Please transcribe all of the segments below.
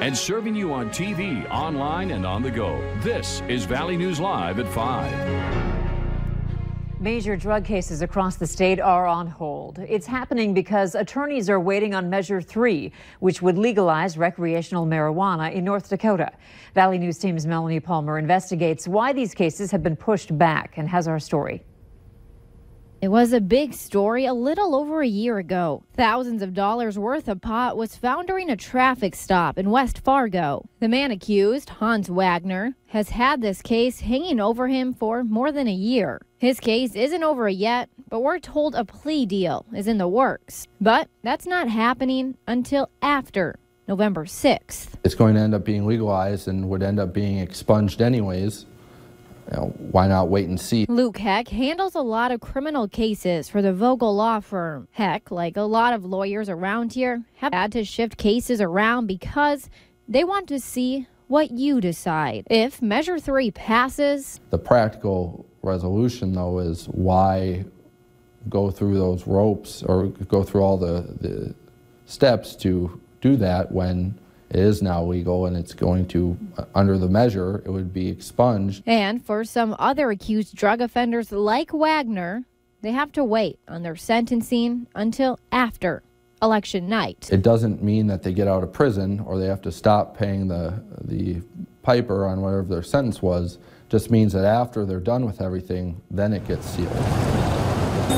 and serving you on TV, online, and on the go. This is Valley News Live at 5. Major drug cases across the state are on hold. It's happening because attorneys are waiting on Measure 3, which would legalize recreational marijuana in North Dakota. Valley News Team's Melanie Palmer investigates why these cases have been pushed back and has our story. It was a big story a little over a year ago. Thousands of dollars worth of pot was found during a traffic stop in West Fargo. The man accused, Hans Wagner, has had this case hanging over him for more than a year. His case isn't over yet, but we're told a plea deal is in the works. But that's not happening until after November 6th. It's going to end up being legalized and would end up being expunged anyways. Why not wait and see? Luke Heck handles a lot of criminal cases for the Vogel Law Firm. Heck, like a lot of lawyers around here, have had to shift cases around because they want to see what you decide. If Measure 3 passes, the practical resolution, though, is why go through those ropes or go through all the steps to do that when it is now legal and it's going to, under the measure, it would be expunged. And for some other accused drug offenders like Wagner, they have to wait on their sentencing until after election night. It doesn't mean that they get out of prison or they have to stop paying the piper on whatever their sentence was. It just means that after they're done with everything, then it gets sealed.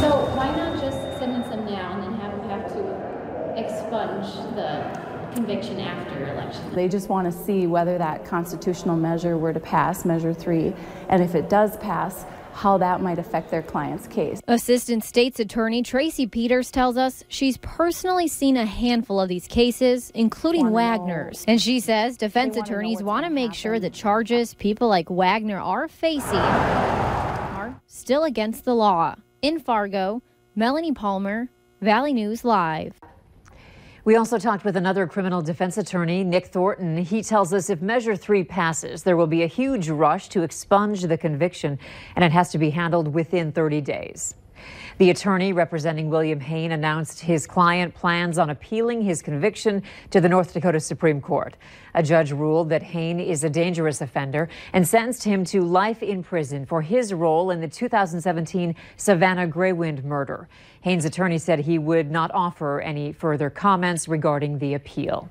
So why not just sentence them now and then have to expunge the conviction after election? They just want to see whether that constitutional measure were to pass, Measure 3, and if it does pass, how that might affect their client's case. Assistant State's Attorney Tracy Peters tells us she's personally seen a handful of these cases, including Wagner's. And she says defense attorneys want to make sure the charges people like Wagner are facing are still against the law. In Fargo, Melanie Palmer, Valley News Live. We also talked with another criminal defense attorney, Nick Thornton. He tells us if Measure 3 passes, there will be a huge rush to expunge the conviction, and it has to be handled within 30 days. The attorney representing William Hayne announced his client plans on appealing his conviction to the North Dakota Supreme Court. A judge ruled that Hayne is a dangerous offender and sentenced him to life in prison for his role in the 2017 Savannah Greywind murder. Hayne's attorney said he would not offer any further comments regarding the appeal.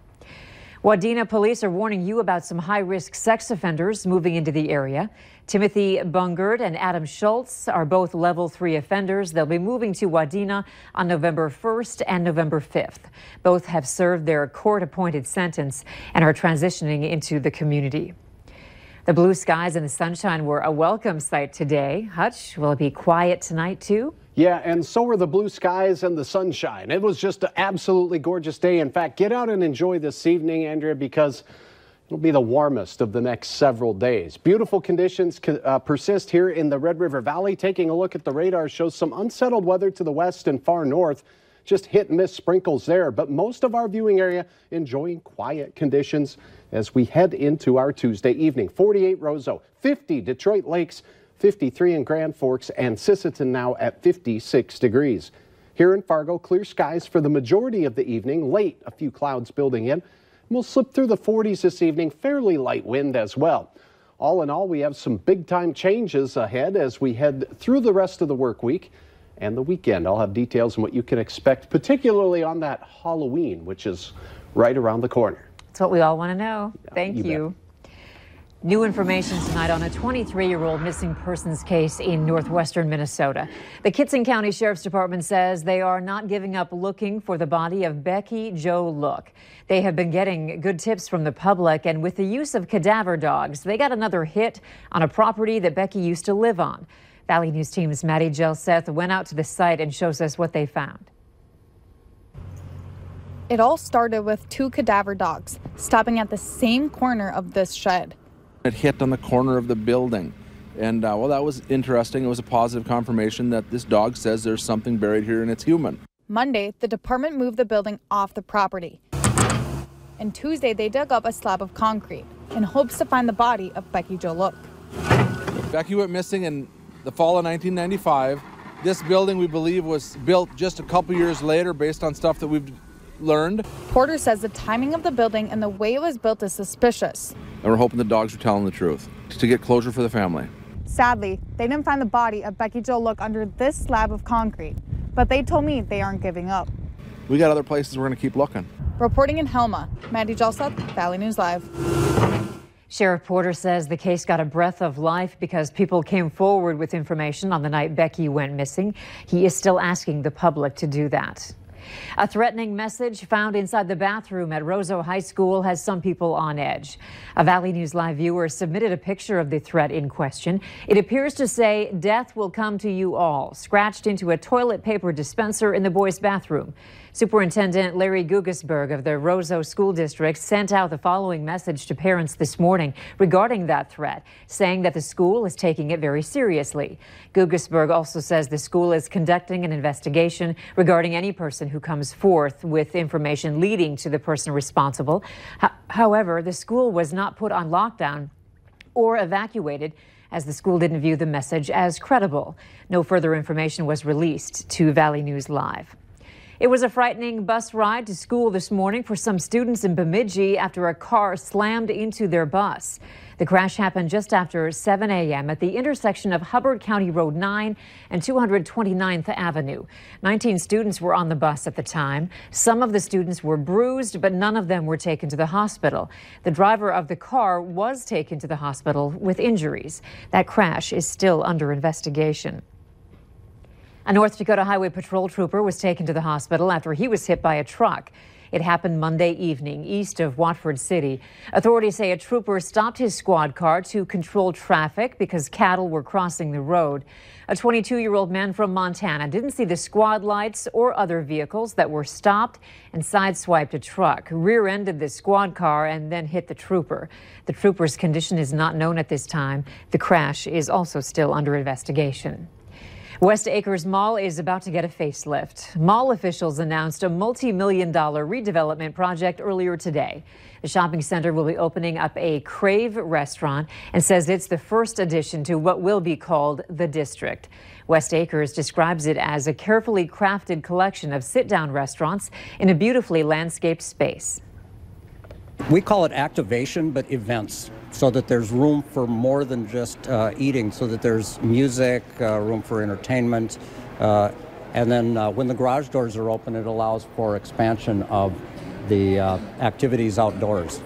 Wadena police are warning you about some high-risk sex offenders moving into the area. Timothy Bungert and Adam Schultz are both Level 3 offenders. They'll be moving to Wadena on November 1st and November 5th. Both have served their court-appointed sentence and are transitioning into the community. The blue skies and the sunshine were a welcome sight today. Hutch, will it be quiet tonight too? Yeah, and so were the blue skies and the sunshine. It was just an absolutely gorgeous day. In fact, get out and enjoy this evening, Andrea, because it'll be the warmest of the next several days. Beautiful conditions persist here in the Red River Valley. Taking a look at the radar shows some unsettled weather to the west and far north. Just hit and miss sprinkles there, but most of our viewing area enjoying quiet conditions as we head into our Tuesday evening. 48 Roseau, 50 Detroit Lakes, 53 in Grand Forks, and Sisseton now at 56 degrees. Here in Fargo, clear skies for the majority of the evening. Late, a few clouds building in. We'll slip through the 40s this evening, fairly light wind as well. All in all, we have some big-time changes ahead as we head through the rest of the work week and the weekend. I'll have details on what you can expect, particularly on that Halloween, which is right around the corner. That's what we all want to know. Thank you you. New information tonight on a 23-year-old missing persons case in northwestern Minnesota. The Kittson County Sheriff's Department says they are not giving up looking for the body of Becky Jo Look. They have been getting good tips from the public, and with the use of cadaver dogs, they got another hit on a property that Becky used to live on. Valley News Team's Maddie Gelseth went out to the site and shows us what they found. It all started with 2 cadaver dogs stopping at the same corner of this shed. It hit on the corner of the building, and well, that was interesting. It was a positive confirmation that this dog says there's something buried here and it's human. Monday, the department moved the building off the property. And Tuesday, they dug up a slab of concrete in hopes to find the body of Becky Jo Look. Becky went missing in the fall of 1995. This building, we believe, was built just a couple years later based on stuff that we've learned. Porter says the timing of the building and the way it was built is suspicious. And we're hoping the dogs are telling the truth to get closure for the family. Sadly, they didn't find the body of Becky Jo Look under this slab of concrete, but they told me they aren't giving up. We got other places we're going to keep looking. Reporting in Helma, Mandy Jalseth, Valley News Live. Sheriff Porter says the case got a breath of life because people came forward with information on the night Becky went missing. He is still asking the public to do that. A threatening message found inside the bathroom at Roseau High School has some people on edge. A Valley News Live viewer submitted a picture of the threat in question. It appears to say, "Death will come to you all," scratched into a toilet paper dispenser in the boys' bathroom. Superintendent Larry Gugesberg of the Roseau School District sent out the following message to parents this morning regarding that threat, saying that the school is taking it very seriously. Gugesberg also says the school is conducting an investigation regarding any person who comes forth with information leading to the person responsible. However, the school was not put on lockdown or evacuated, as the school didn't view the message as credible. No further information was released to Valley News Live. It was a frightening bus ride to school this morning for some students in Bemidji after a car slammed into their bus. The crash happened just after 7 a.m. at the intersection of Hubbard County Road 9 and 229th Avenue. 19 students were on the bus at the time. Some of the students were bruised, but none of them were taken to the hospital. The driver of the car was taken to the hospital with injuries. That crash is still under investigation. A North Dakota Highway Patrol trooper was taken to the hospital after he was hit by a truck. It happened Monday evening east of Watford City. Authorities say a trooper stopped his squad car to control traffic because cattle were crossing the road. A 22-year-old man from Montana didn't see the squad lights or other vehicles that were stopped and sideswiped a truck, rear-ended the squad car, and then hit the trooper. The trooper's condition is not known at this time. The crash is also still under investigation. West Acres Mall is about to get a facelift. Mall officials announced a multi-million-dollar redevelopment project earlier today. The shopping center will be opening up a Crave restaurant and says it's the first addition to what will be called the District. West Acres describes it as a carefully crafted collection of sit-down restaurants in a beautifully landscaped space. We call it activation, but events, so that there's room for more than just eating, so that there's music, room for entertainment, and then when the garage doors are open, it allows for expansion of the activities outdoors.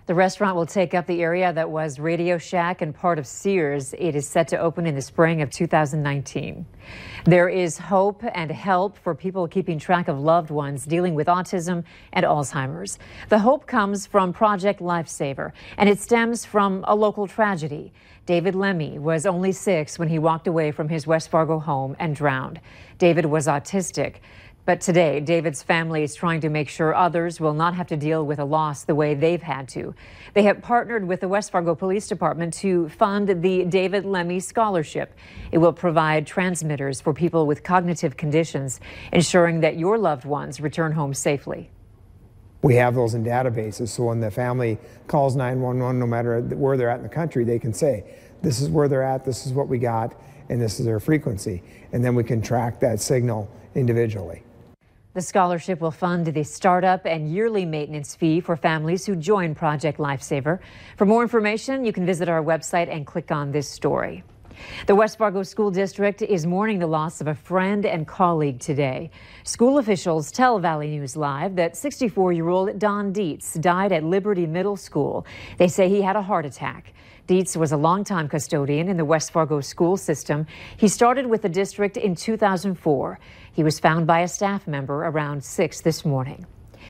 The restaurant will take up the area that was Radio Shack and part of Sears. It is set to open in the spring of 2019. There is hope and help for people keeping track of loved ones dealing with autism and Alzheimer's. The hope comes from Project Lifesaver, and it stems from a local tragedy. David Lemmy was only 6 when he walked away from his West Fargo home and drowned. David was autistic. But today, David's family is trying to make sure others will not have to deal with a loss the way they've had to. They have partnered with the West Fargo Police Department to fund the David Lemmy Scholarship. It will provide transmitters for people with cognitive conditions, ensuring that your loved ones return home safely. We have those in databases, so when the family calls 911, no matter where they're at in the country, they can say, this is where they're at, this is what we got, and this is their frequency. And then we can track that signal individually. The scholarship will fund the startup and yearly maintenance fee for families who join Project Lifesaver. For more information, you can visit our website and click on this story. The West Fargo School District is mourning the loss of a friend and colleague today. School officials tell Valley News Live that 64-year-old Don Dietz died at Liberty Middle School. They say he had a heart attack. Dietz was a longtime custodian in the West Fargo school system. He started with the district in 2004. He was found by a staff member around 6 this morning.